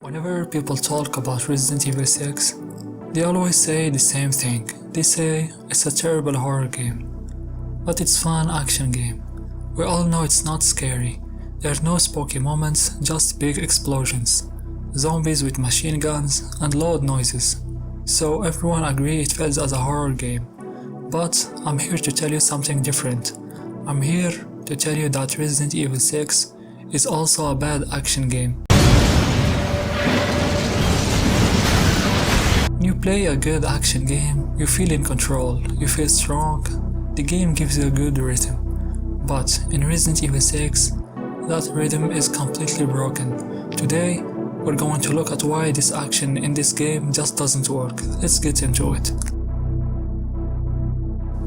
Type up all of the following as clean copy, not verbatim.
Whenever people talk about Resident Evil 6, they always say the same thing. They say it's a terrible horror game, but it's a fun action game. We all know it's not scary. There are no spooky moments, just big explosions, zombies with machine guns, and loud noises. So everyone agrees it feels as a horror game. But I'm here to tell you something different. I'm here to tell you that Resident Evil 6 is also a bad action game. When you play a good action game, you feel in control, you feel strong, the game gives you a good rhythm. But in Resident Evil 6, that rhythm is completely broken. Today, we're going to look at why this action in this game just doesn't work. Let's get into it.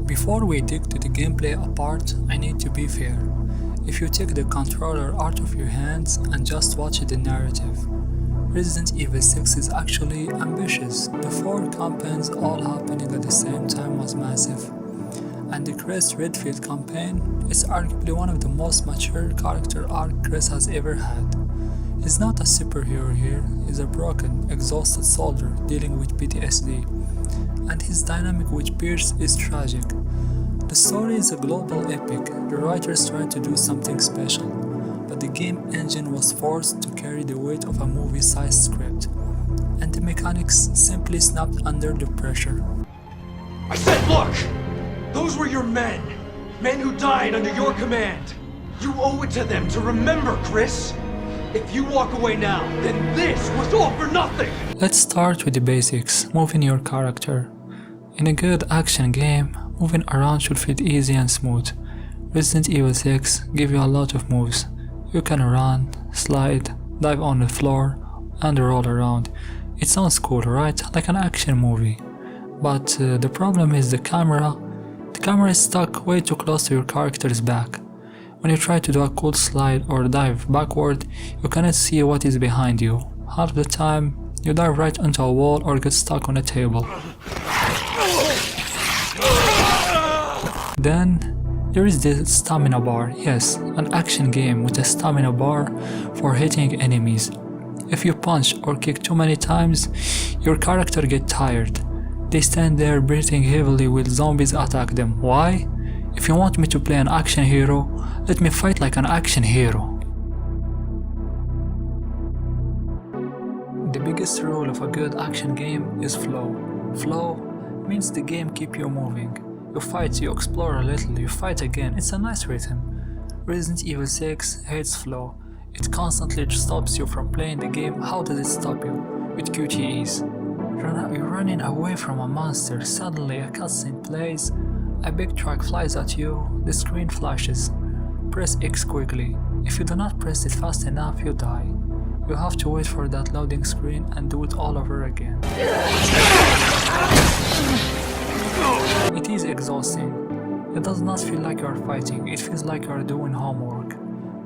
Before we dig to the gameplay apart, I need to be fair. If you take the controller out of your hands and just watch the narrative, Resident Evil 6 is actually ambitious. The 4 campaigns all happening at the same time was massive. And the Chris Redfield campaign is arguably one of the most mature character arc Chris has ever had. He's not a superhero here, he's a broken, exhausted soldier dealing with PTSD. And his dynamic with Pierce is tragic. The story is a global epic, the writers tried to do something special, but the game engine was forced to carry the weight of a movie-sized script, and the mechanics simply snapped under the pressure. I said look! Those were your men! Men who died under your command! You owe it to them to remember, Chris! If you walk away now, then this was all for nothing! Let's start with the basics, moving your character. In a good action game, moving around should feel easy and smooth. Resident Evil 6 gives you a lot of moves. You can run, slide, dive on the floor, and roll around. It sounds cool, right? Like an action movie. But the problem is the camera. The camera is stuck way too close to your character's back. When you try to do a cool slide or dive backward, you cannot see what is behind you. Half the time, you dive right into a wall or get stuck on a table. Then, there is the stamina bar. Yes, an action game with a stamina bar for hitting enemies. If you punch or kick too many times, your character gets tired. They stand there breathing heavily while zombies attack them. Why? If you want me to play an action hero, let me fight like an action hero. The biggest rule of a good action game is flow. Flow means the game keeps you moving. You fight, you explore a little, you fight again. It's a nice rhythm. Resident Evil 6 hates flow. It constantly stops you from playing the game. How does it stop you? With QTEs. You're running away from a monster, suddenly a cutscene plays, a big truck flies at you, the screen flashes. Press X quickly. If you do not press it fast enough, you die. You have to wait for that loading screen and do it all over again. It is exhausting. It does not feel like you are fighting, it feels like you are doing homework.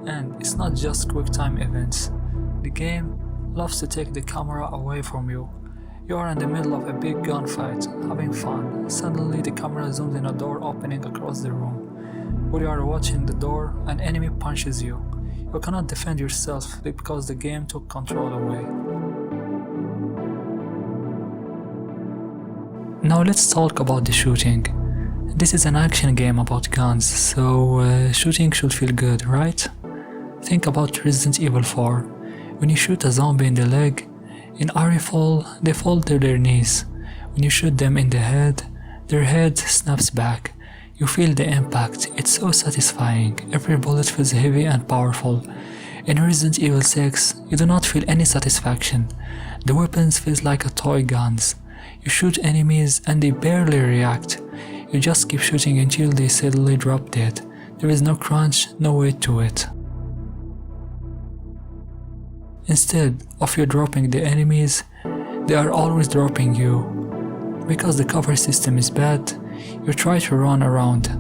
And it's not just quick time events. The game loves to take the camera away from you. You are in the middle of a big gunfight, having fun. Suddenly the camera zooms in a door opening across the room. While you are watching the door, an enemy punches you. You cannot defend yourself because the game took control away. Now let's talk about the shooting. This is an action game about guns, so shooting should feel good, right? Think about Resident Evil 4. When you shoot a zombie in the leg, in RE4, they fall to their knees. When you shoot them in the head, their head snaps back. You feel the impact, it's so satisfying. Every bullet feels heavy and powerful. In Resident Evil 6, you do not feel any satisfaction. The weapons feel like a toy guns. You shoot enemies and they barely react. You just keep shooting until they suddenly drop dead. There is no crunch, no weight to it. Instead of you dropping the enemies, they are always dropping you. Because the cover system is bad, you try to run around,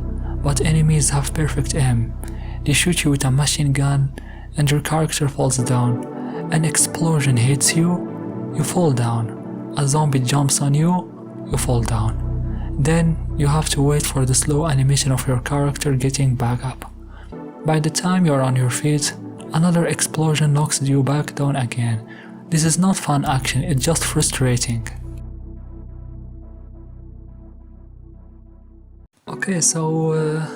but enemies have perfect aim. They shoot you with a machine gun and your character falls down. An explosion hits you, you fall down. A zombie jumps on you, you fall down. Then you have to wait for the slow animation of your character getting back up. By the time you are on your feet, another explosion knocks you back down again. This is not fun action, it's just frustrating. Okay, so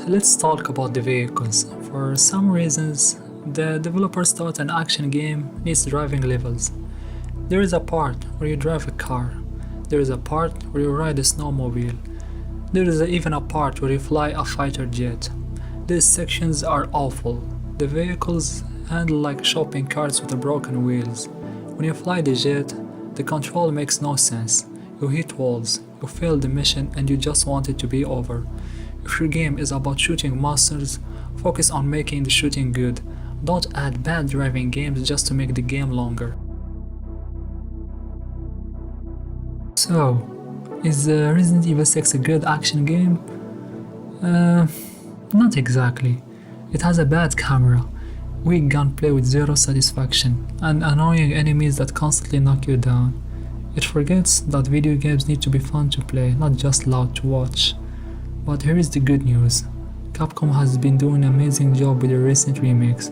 let's talk about the vehicles. For some reasons, the developers thought an action game needs driving levels. There is a part where you drive a car. There is a part where you ride a snowmobile. There is even a part where you fly a fighter jet. These sections are awful. The vehicles handle like shopping carts with broken wheels. When you fly the jet, the control makes no sense. You hit walls, you fail the mission, and you just want it to be over. If your game is about shooting monsters, focus on making the shooting good. Don't add bad driving games just to make the game longer. So, is Resident Evil 6 a good action game? Not exactly. It has a bad camera, weak gunplay with zero satisfaction, and annoying enemies that constantly knock you down. It forgets that video games need to be fun to play, not just loud to watch. But here is the good news. Capcom has been doing an amazing job with the recent remakes.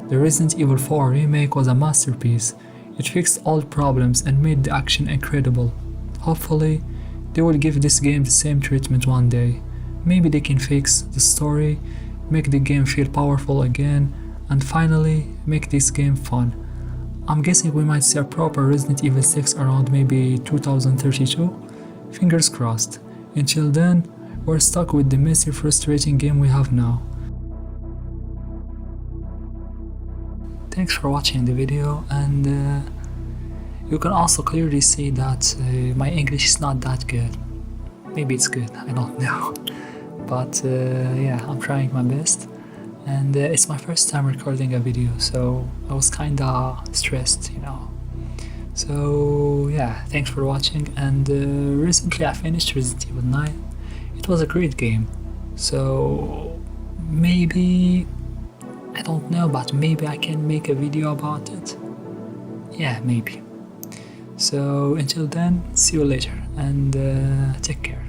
The Resident Evil 4 remake was a masterpiece. It fixed all problems and made the action incredible. Hopefully, they will give this game the same treatment one day. Maybe they can fix the story, make the game feel powerful again, and finally make this game fun. I'm guessing we might see a proper Resident Evil 6 around maybe 2032? Fingers crossed. Until then, we're stuck with the messy, frustrating game we have now. Thanks for watching the video, and you can also clearly see that my English is not that good. Maybe it's good, I don't know. But yeah, I'm trying my best. And it's my first time recording a video, so I was kinda stressed, you know. So yeah, thanks for watching, and recently I finished Resident Evil 9. It was a great game, so maybe, I don't know, but maybe I can make a video about it. Yeah, maybe. So until then, see you later, and take care.